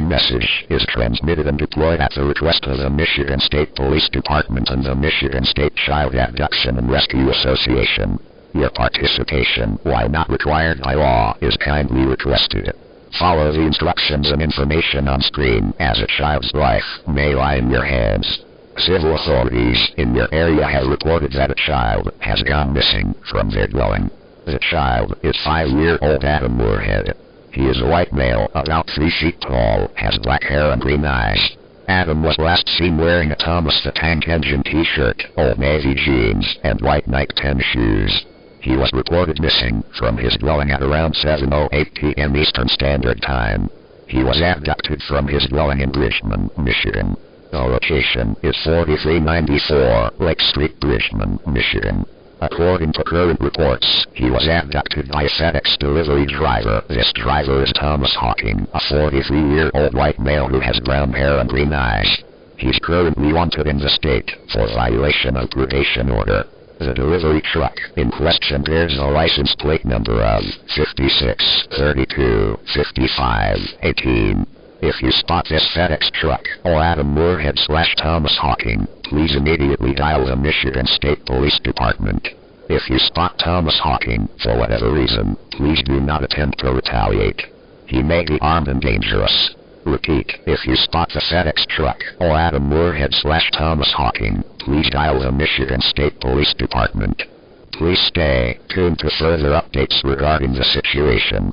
message is transmitted and deployed at the request of the Michigan State Police Department and the Michigan State Child Abduction and Rescue Association. Your participation, while not required by law, is kindly requested. Follow the instructions and information on screen, as a child's life may lie in your hands. Civil authorities in your area have reported that a child has gone missing from their dwelling. The child is 5-year-old Adam Moorhead. He is a white male, about 3 feet tall, has black hair and green eyes. Adam was last seen wearing a Thomas the Tank Engine t-shirt, Old Navy jeans, and white Nike tennis shoes. He was reported missing from his dwelling at around 7:08 p.m. Eastern Standard Time. He was abducted from his dwelling in Bridgman, Michigan. The location is 4394 Lake Street, Bridgman, Michigan. According to current reports, he was abducted by a FedEx delivery driver. This driver is Thomas Hawking, a 43-year-old white male who has brown hair and green eyes. He's currently wanted in the state for violation of probation order. The delivery truck in question bears a license plate number of 56325518. If you spot this FedEx truck or Adam Moorhead/Thomas Hawking, please immediately dial the Michigan State Police Department. If you spot Thomas Hawking, for whatever reason, please do not attempt to retaliate. He may be armed and dangerous. Repeat, if you spot the FedEx truck or Adam Moorhead/Thomas Hawking, please dial the Michigan State Police Department. Please stay tuned to further updates regarding the situation.